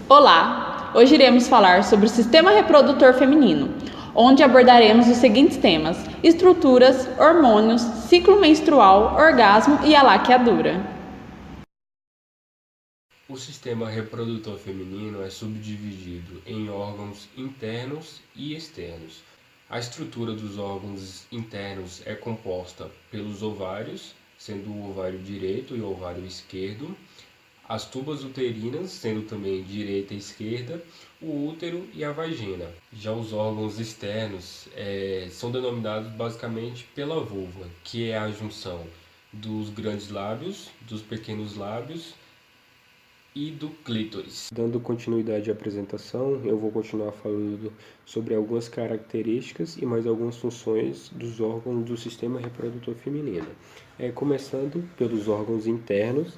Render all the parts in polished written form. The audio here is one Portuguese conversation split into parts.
Olá! Hoje iremos falar sobre o sistema reprodutor feminino, onde abordaremos os seguintes temas: estruturas, hormônios, ciclo menstrual, orgasmo e a laqueadura. O sistema reprodutor feminino é subdividido em órgãos internos e externos. A estrutura dos órgãos internos é composta pelos ovários, sendo o ovário direito e o ovário esquerdo, as tubas uterinas, sendo também direita e esquerda, o útero e a vagina. Já os órgãos externos são denominados basicamente pela vulva, que é a junção dos grandes lábios, dos pequenos lábios e do clítoris. Dando continuidade à apresentação, eu vou continuar falando sobre algumas características e mais algumas funções dos órgãos do sistema reprodutor feminino. Começando pelos órgãos internos,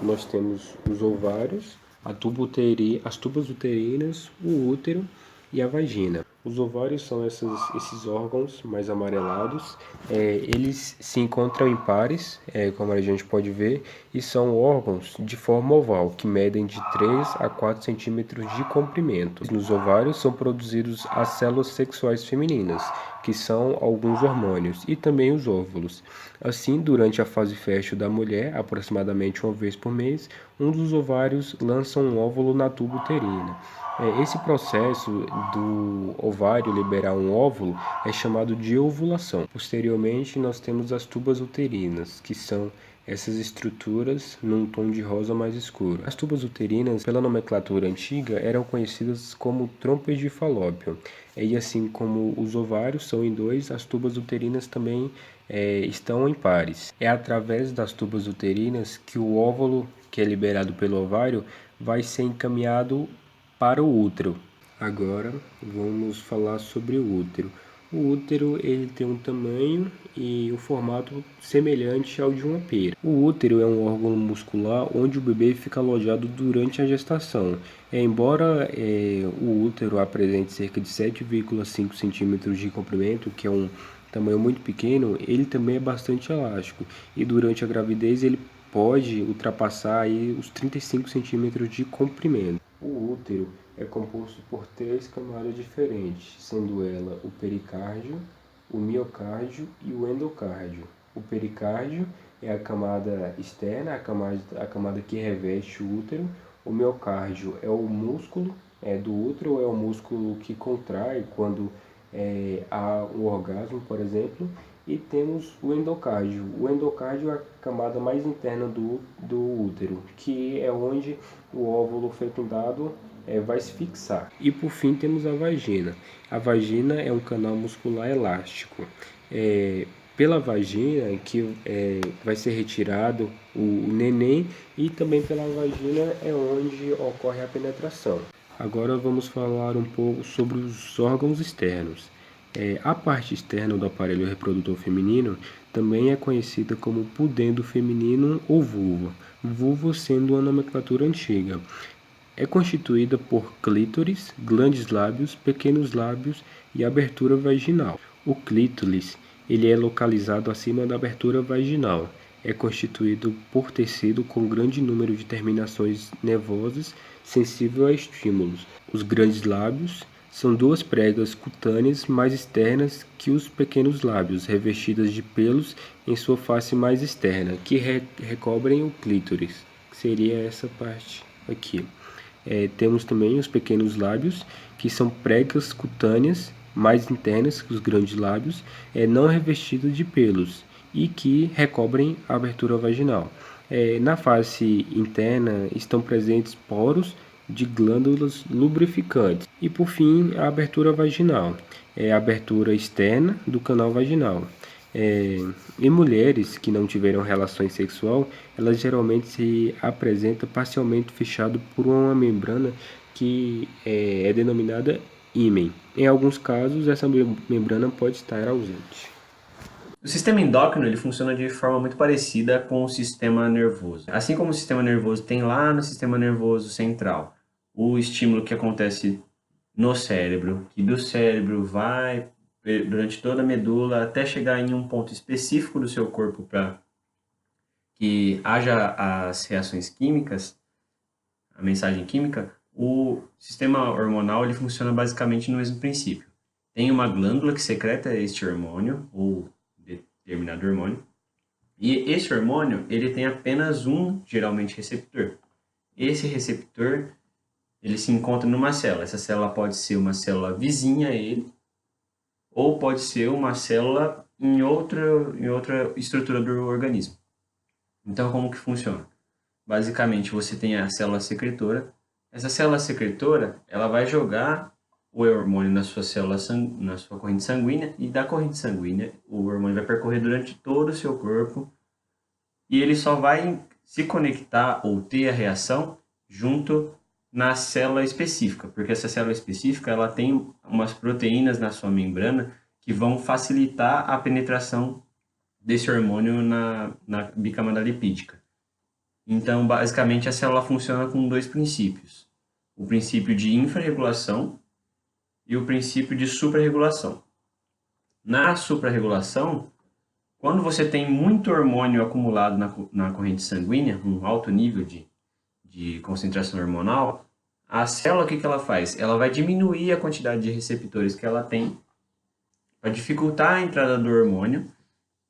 nós temos os ovários, as tubas uterinas, o útero e a vagina. Os ovários são esses órgãos mais amarelados, eles se encontram em pares, como a gente pode ver, e são órgãos de forma oval, que medem de 3 a 4 centímetros de comprimento. Nos ovários são produzidos as células sexuais femininas, que são alguns hormônios, e também os óvulos. Assim, durante a fase fértil da mulher, aproximadamente uma vez por mês, um dos ovários lança um óvulo na tuba uterina. Esse processo do ovário liberar um óvulo é chamado de ovulação. Posteriormente, nós temos as tubas uterinas, que são essas estruturas num tom de rosa mais escuro. As tubas uterinas, pela nomenclatura antiga, eram conhecidas como trompas de Falópio. E assim como os ovários são em dois, as tubas uterinas também estão em pares. É através das tubas uterinas que o óvulo, que é liberado pelo ovário, vai ser encaminhado para o útero. Agora vamos falar sobre o útero. O útero ele tem um tamanho e um formato semelhante ao de uma pera. O útero é um órgão muscular onde o bebê fica alojado durante a gestação. Embora o útero apresente cerca de 7,5 centímetros de comprimento, que é um tamanho muito pequeno, ele também é bastante elástico e durante a gravidez ele pode ultrapassar aí os 35 centímetros de comprimento. O útero é composto por 3 camadas diferentes, sendo ela o pericárdio, o miocárdio e o endocárdio. O pericárdio é a camada externa, a camada que reveste o útero. O miocárdio é o músculo do útero, é o músculo que contrai quando há um orgasmo, por exemplo. E temos o endocárdio. O endocárdio é a camada mais interna do útero, que é onde o óvulo fecundado vai se fixar. E por fim temos a vagina. A vagina é um canal muscular elástico. Pela vagina que vai ser retirado o neném e também pela vagina é onde ocorre a penetração. Agora vamos falar um pouco sobre os órgãos externos. A parte externa do aparelho reprodutor feminino também é conhecida como pudendo feminino ou vulva, vulva sendo uma nomenclatura antiga. É constituída por clítoris, grandes lábios, pequenos lábios e abertura vaginal. O clítoris ele é localizado acima da abertura vaginal. É constituído por tecido com grande número de terminações nervosas sensível a estímulos. Os grandes lábios são duas pregas cutâneas mais externas que os pequenos lábios, revestidas de pelos em sua face mais externa, que recobrem o clítoris, que seria essa parte aqui. Temos também os pequenos lábios, que são pregas cutâneas mais internas que os grandes lábios, não revestidos de pelos e que recobrem a abertura vaginal. Na face interna estão presentes poros de glândulas lubrificantes. E por fim, a abertura vaginal, a abertura externa do canal vaginal. Em mulheres que não tiveram relação sexual, elas geralmente se apresentam parcialmente fechado por uma membrana que é denominada ímen. Em alguns casos, essa membrana pode estar ausente. O sistema endócrino ele funciona de forma muito parecida com o sistema nervoso. Assim como o sistema nervoso tem lá no sistema nervoso central o estímulo que acontece no cérebro, que do cérebro vai durante toda a medula até chegar em um ponto específico do seu corpo para que haja as reações químicas, a mensagem química, O sistema hormonal ele funciona basicamente no mesmo princípio. Tem uma glândula que secreta este hormônio, ou determinado hormônio, e esse hormônio ele tem apenas um, geralmente, receptor. Esse receptor ele se encontra numa célula. Essa célula pode ser uma célula vizinha a ele, ou pode ser uma célula em outra estrutura do organismo. Então, como que funciona? Basicamente, você tem a célula secretora. Essa célula secretora, ela vai jogar o hormônio na sua na sua corrente sanguínea, e da corrente sanguínea, o hormônio vai percorrer durante todo o seu corpo, e ele só vai se conectar ou ter a reação junto na célula específica, porque essa célula específica ela tem umas proteínas na sua membrana que vão facilitar a penetração desse hormônio na bicamada lipídica. Então, basicamente, a célula funciona com dois princípios: o princípio de infrarregulação e o princípio de suprarregulação. Na suprarregulação, quando você tem muito hormônio acumulado na corrente sanguínea, um alto nível de concentração hormonal, a célula, o que ela faz? Ela vai diminuir a quantidade de receptores que ela tem para dificultar a entrada do hormônio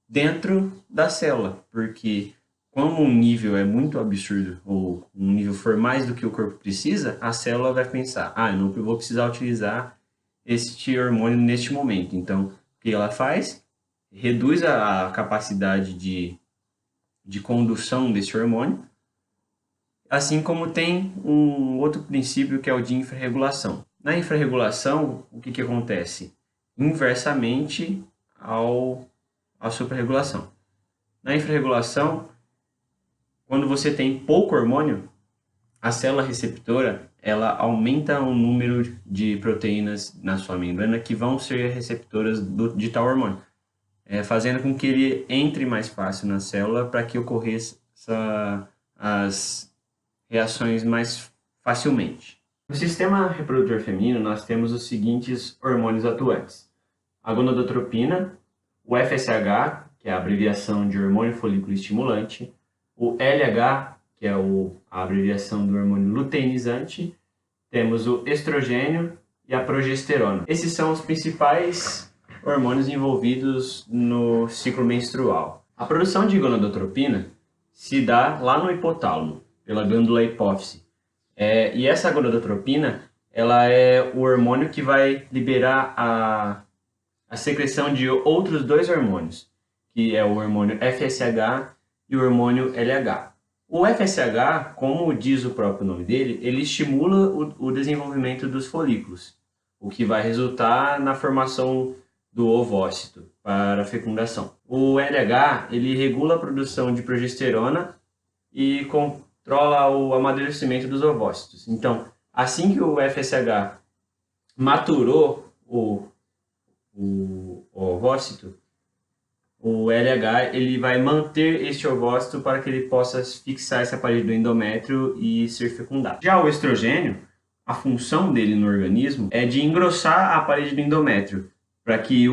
dentro da célula, porque como um nível é muito absurdo, ou um nível for mais do que o corpo precisa, a célula vai pensar, eu não vou precisar utilizar este hormônio neste momento. Então, o que ela faz? Reduz a capacidade de condução desse hormônio, assim como tem um outro princípio que é o de infrarregulação. Na infrarregulação, o que acontece? Inversamente à suprarregulação. Na infrarregulação, quando você tem pouco hormônio, a célula receptora ela aumenta o número de proteínas na sua membrana que vão ser receptoras de tal hormônio, fazendo com que ele entre mais fácil na célula para que ocorreça as reações mais facilmente. No sistema reprodutor feminino, nós temos os seguintes hormônios atuantes: a gonadotropina, o FSH, que é a abreviação de hormônio folículo estimulante, o LH, que é a abreviação do hormônio luteinizante, temos o estrogênio e a progesterona. Esses são os principais hormônios envolvidos no ciclo menstrual. A produção de gonadotropina se dá lá no hipotálamo, pela glândula hipófise. E essa gonadotropina ela é o hormônio que vai liberar a secreção de outros dois hormônios, que é o hormônio FSH e o hormônio LH. O FSH, como diz o próprio nome dele, ele estimula o desenvolvimento dos folículos, o que vai resultar na formação do ovócito para a fecundação. O LH, ele regula a produção de progesterona e controla o amadurecimento dos ovócitos. Então, assim que o FSH maturou o ovócito, o LH ele vai manter este ovócito para que ele possa fixar essa parede do endométrio e ser fecundado. Já o estrogênio, a função dele no organismo é de engrossar a parede do endométrio, para que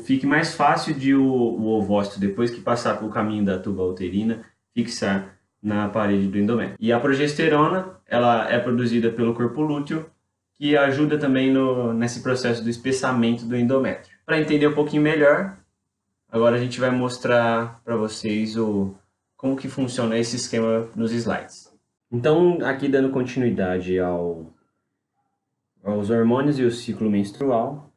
fique mais fácil de o ovócito, depois que passar pelo caminho da tuba uterina, fixar na parede do endométrio. E a progesterona, ela é produzida pelo corpo lúteo, que ajuda também nesse processo do espessamento do endométrio. Para entender um pouquinho melhor, agora a gente vai mostrar para vocês como que funciona esse esquema nos slides. Então, aqui dando continuidade aos hormônios e o ciclo menstrual,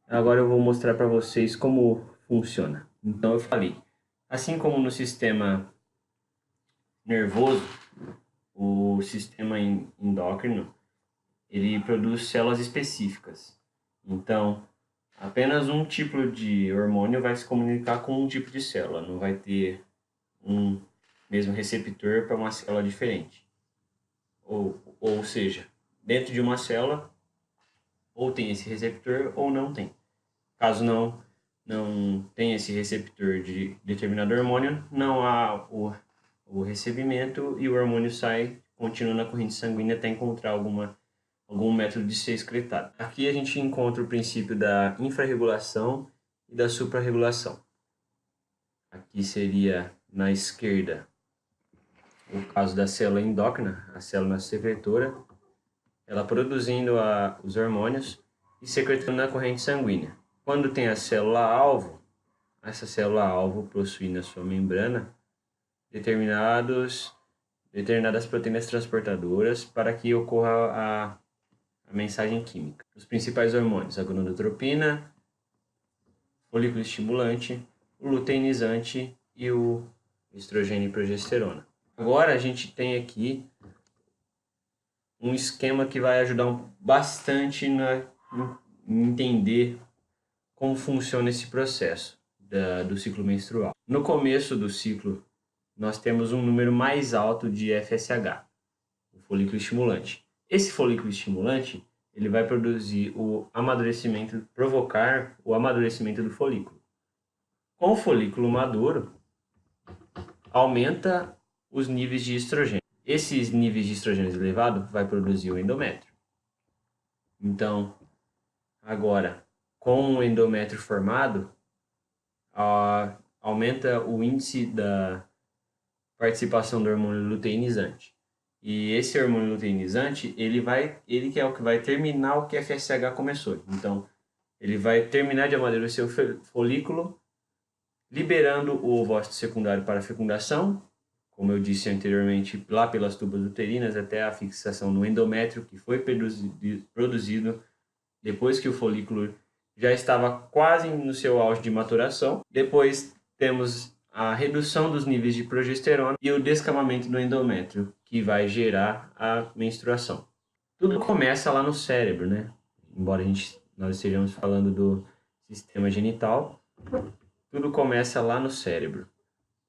agora eu vou mostrar para vocês como funciona. Então eu falei, assim como no sistema nervoso, o sistema endócrino, ele produz células específicas. Então, apenas um tipo de hormônio vai se comunicar com um tipo de célula, não vai ter um mesmo receptor para uma célula diferente. Ou seja, dentro de uma célula, ou tem esse receptor ou não tem. Caso não tenha esse receptor de determinado hormônio, não há o recebimento e o hormônio continua na corrente sanguínea até encontrar algum método de ser excretado. Aqui a gente encontra o princípio da infrarregulação e da suprarregulação. Aqui seria na esquerda o caso da célula endócrina, a célula secretora, ela produzindo os hormônios e secretando na corrente sanguínea. Quando tem a célula-alvo, essa célula-alvo possui na sua membrana determinadas proteínas transportadoras para que ocorra a mensagem química. Os principais hormônios, a gonadotropina, folículo estimulante, o luteinizante e o estrogênio e progesterona. Agora a gente tem aqui um esquema que vai ajudar bastante em entender como funciona esse processo do ciclo menstrual. No começo do ciclo, nós temos um número mais alto de FSH, o folículo estimulante. Esse folículo estimulante, ele vai provocar o amadurecimento do folículo. Com o folículo maduro, aumenta os níveis de estrogênio. Esses níveis de estrogênio elevados vai produzir o endométrio. Então, agora, com o endométrio formado, aumenta o índice da participação do hormônio luteinizante. E esse hormônio luteinizante, ele que é o que vai terminar o que a FSH começou. Então, ele vai terminar de amadurecer o folículo, liberando o ovócito secundário para a fecundação, como eu disse anteriormente, lá pelas tubas uterinas até a fixação no endométrio, que foi produzido depois que o folículo já estava quase no seu auge de maturação. Depois temos a redução dos níveis de progesterona e o descamamento do endométrio, que vai gerar a menstruação. Tudo começa lá no cérebro, né? Embora nós estejamos falando do sistema genital, tudo começa lá no cérebro.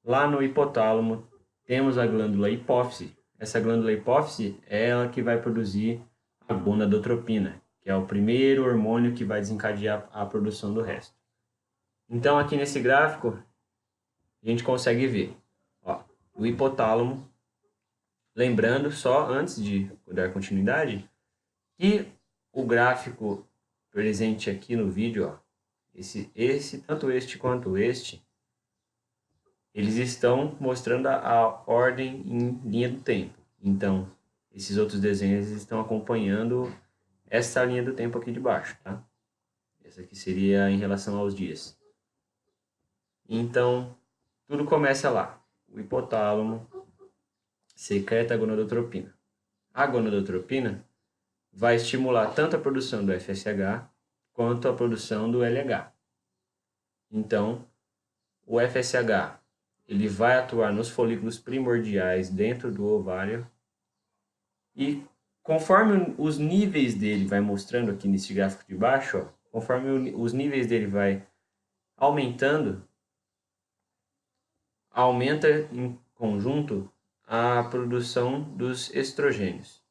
Lá no hipotálamo temos a glândula hipófise. Essa glândula hipófise é ela que vai produzir a gonadotropina, que é o primeiro hormônio que vai desencadear a produção do resto. Então aqui nesse gráfico a gente consegue ver o hipotálamo, lembrando só antes de dar continuidade, que o gráfico presente aqui no vídeo, tanto este quanto este, eles estão mostrando a ordem em linha do tempo. Então, esses outros desenhos estão acompanhando essa linha do tempo aqui de baixo, tá? Essa aqui seria em relação aos dias. Então, tudo começa lá. O hipotálamo secreta a gonadotropina. A gonadotropina vai estimular tanto a produção do FSH quanto a produção do LH. Então, o FSH ele vai atuar nos folículos primordiais dentro do ovário e conforme os níveis dele vai mostrando aqui nesse gráfico de baixo, conforme os níveis dele vai aumentando, aumenta em conjunto a produção dos estrogênios.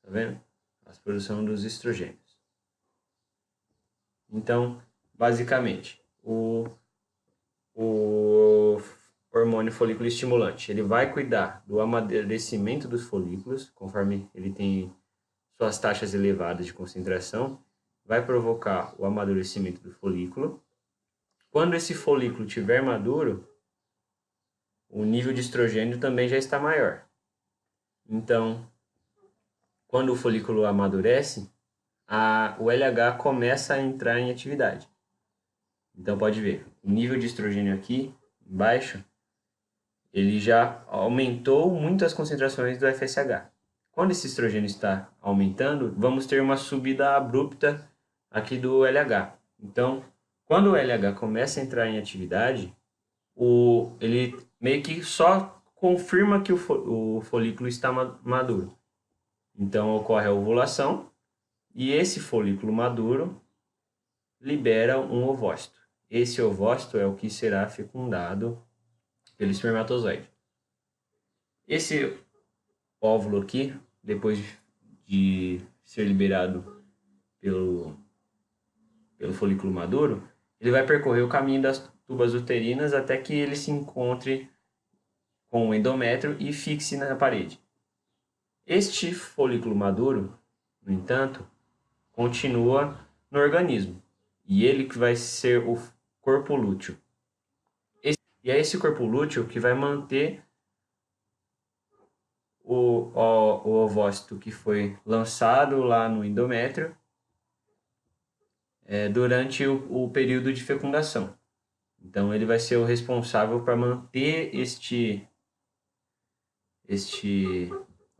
Tá vendo? A produção dos estrogênios. Então, basicamente, o hormônio folículo estimulante, ele vai cuidar do amadurecimento dos folículos, conforme ele tem suas taxas elevadas de concentração, vai provocar o amadurecimento do folículo. Quando esse folículo estiver maduro, o nível de estrogênio também já está maior. Então, quando o folículo amadurece, o LH começa a entrar em atividade. Então, pode ver, o nível de estrogênio aqui, embaixo, ele já aumentou muito as concentrações do FSH. Quando esse estrogênio está aumentando, vamos ter uma subida abrupta aqui do LH. Então, quando o LH começa a entrar em atividade, ele meio que só confirma que o folículo está maduro. Então, ocorre a ovulação e esse folículo maduro libera um ovócito. Esse ovócito é o que será fecundado pelo espermatozoide. Esse óvulo aqui, depois de ser liberado pelo folículo maduro, ele vai percorrer o caminho das tubas uterinas até que ele se encontre com o endométrio e fixe na parede. Este folículo maduro, no entanto, continua no organismo e ele que vai ser o corpo lúteo. E é esse corpo lúteo que vai manter o ovócito que foi lançado lá no endométrio durante o período de fecundação. Então, ele vai ser o responsável para manter este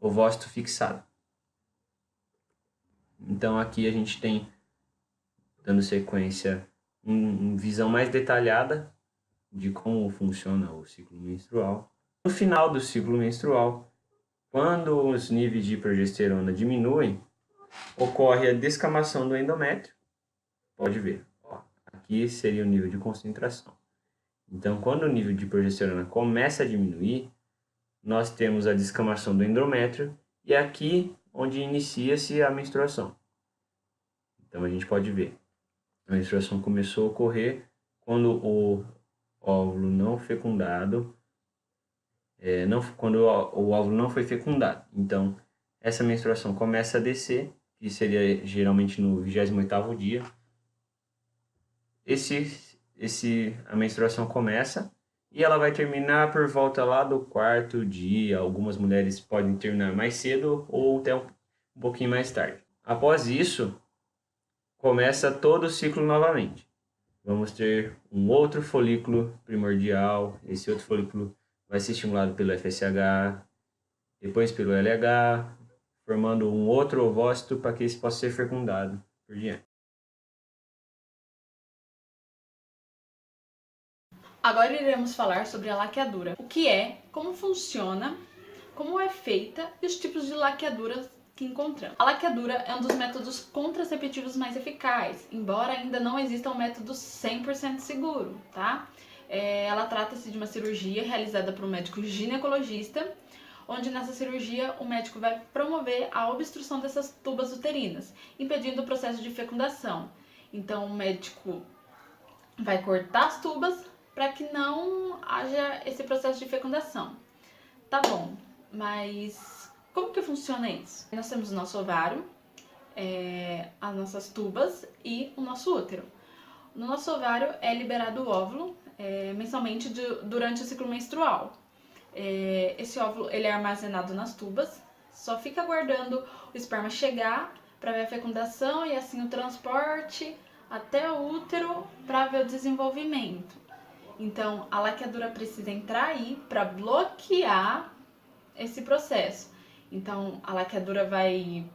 ovócito fixado. Então, aqui a gente tem, dando sequência, uma visão mais detalhada de como funciona o ciclo menstrual. No final do ciclo menstrual, quando os níveis de progesterona diminuem, ocorre a descamação do endométrio. Pode ver, aqui seria o nível de concentração. Então, quando o nível de progesterona começa a diminuir, nós temos a descamação do endométrio e é aqui onde inicia-se a menstruação. Então, a gente pode ver, a menstruação começou a ocorrer quando o óvulo não fecundado, quando o óvulo não foi fecundado. Então, essa menstruação começa a descer, que seria geralmente no 28º dia. A menstruação começa e ela vai terminar por volta lá do 4º dia. Algumas mulheres podem terminar mais cedo ou até um pouquinho mais tarde. Após isso, começa todo o ciclo novamente. Vamos ter um outro folículo primordial. Esse outro folículo vai ser estimulado pelo FSH, depois pelo LH, formando um outro ovócito para que esse possa ser fecundado por diante. Agora iremos falar sobre a laqueadura. O que é, como funciona, como é feita e os tipos de laqueaduras que encontramos. A laqueadura é um dos métodos contraceptivos mais eficazes, embora ainda não exista um método 100% seguro, tá? Ela trata-se de uma cirurgia realizada por um médico ginecologista, onde nessa cirurgia o médico vai promover a obstrução dessas tubas uterinas, impedindo o processo de fecundação. Então o médico vai cortar as tubas para que não haja esse processo de fecundação. Tá bom, mas como que funciona isso? Nós temos o nosso ovário, as nossas tubas e o nosso útero. No nosso ovário é liberado o óvulo mensalmente durante o ciclo menstrual. Esse óvulo ele é armazenado nas tubas, só fica aguardando o esperma chegar para ver a fecundação e assim o transporte até o útero para ver o desenvolvimento. Então, a laqueadura precisa entrar aí para bloquear esse processo. Então, a laqueadura vai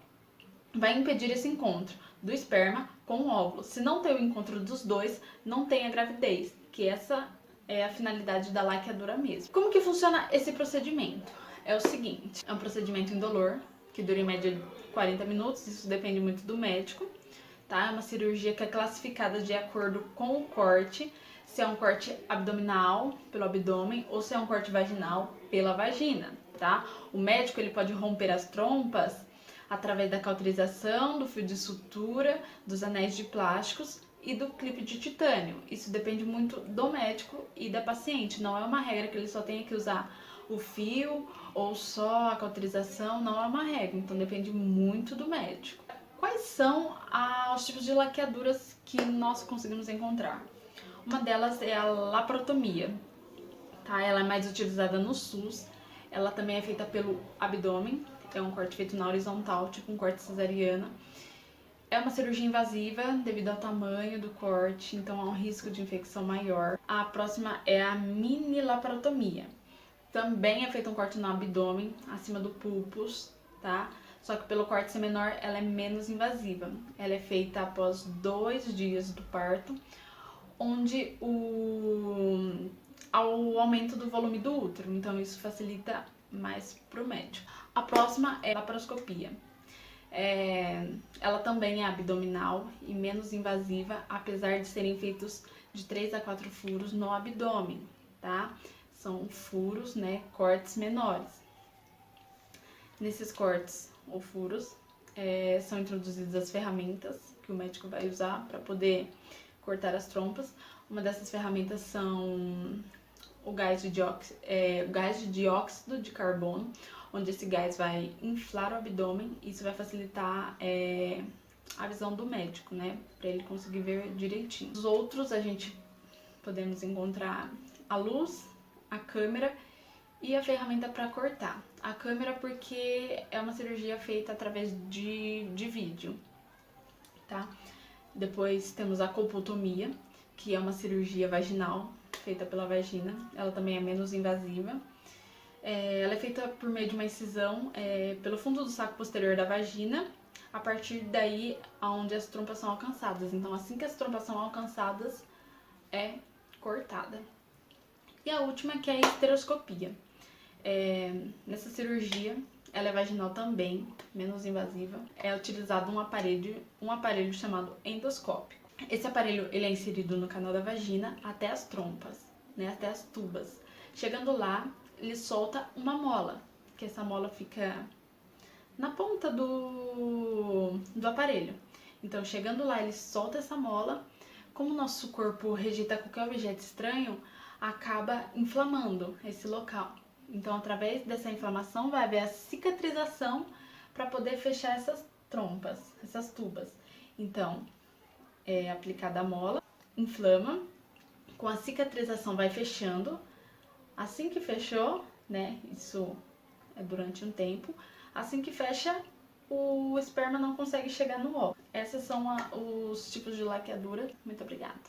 impedir esse encontro do esperma com o óvulo. Se não tem o encontro dos dois, não tem a gravidez, que essa é a finalidade da laqueadura mesmo. Como que funciona esse procedimento? É o seguinte, é um procedimento indolor, que dura em média 40 minutos, isso depende muito do médico, tá? É uma cirurgia que é classificada de acordo com o corte, se é um corte abdominal, pelo abdômen, ou se é um corte vaginal, pela vagina, tá? O médico ele pode romper as trompas através da cauterização, do fio de sutura, dos anéis de plásticos e do clipe de titânio. Isso depende muito do médico e da paciente, não é uma regra que ele só tenha que usar o fio ou só a cauterização, não é uma regra, então depende muito do médico. Quais são os tipos de laqueaduras que nós conseguimos encontrar? Uma delas é a laparotomia, tá? Ela é mais utilizada no SUS, ela também é feita pelo abdômen, é um corte feito na horizontal, tipo um corte cesariana. É uma cirurgia invasiva devido ao tamanho do corte, então há um risco de infecção maior. A próxima é a mini laparotomia. Também é feito um corte no abdômen, acima do púpus, tá? Só que pelo corte ser menor, ela é menos invasiva. Ela é feita após 2 dias do parto, onde ao aumento do volume do útero, então isso facilita mais para o médico. A próxima é a laparoscopia. Ela também é abdominal e menos invasiva, apesar de serem feitos de 3 a 4 furos no abdômen, tá? São furos, né, cortes menores. Nesses cortes ou furos são introduzidas as ferramentas que o médico vai usar para poder cortar as trompas. Uma dessas ferramentas são o gás de dióxido de carbono, onde esse gás vai inflar o abdômen e isso vai facilitar a visão do médico, né, para ele conseguir ver direitinho. Os outros a gente podemos encontrar a luz, a câmera e a ferramenta para cortar. a câmera porque é uma cirurgia feita através de vídeo, tá? Depois temos a colpotomia, que é uma cirurgia vaginal feita pela vagina. Ela também é menos invasiva. Ela é feita por meio de uma incisão pelo fundo do saco posterior da vagina, a partir daí onde as trompas são alcançadas. Então, assim que as trompas são alcançadas, é cortada. E a última, que é a esteroscopia. Nessa cirurgia, ela é vaginal também, menos invasiva. É utilizado um aparelho chamado endoscópio. Esse aparelho ele é inserido no canal da vagina até as trompas, né, até as tubas. Chegando lá, ele solta uma mola, que essa mola fica na ponta do aparelho. Então, chegando lá, ele solta essa mola. Como o nosso corpo rejeita qualquer objeto estranho, acaba inflamando esse local. Então, através dessa inflamação, vai haver a cicatrização para poder fechar essas trompas, essas tubas. Então, é aplicada a mola, inflama, com a cicatrização vai fechando. Assim que fechou, né, isso é durante um tempo, assim que fecha, o esperma não consegue chegar no óvulo. Esses são os tipos de laqueadura. Muito obrigada.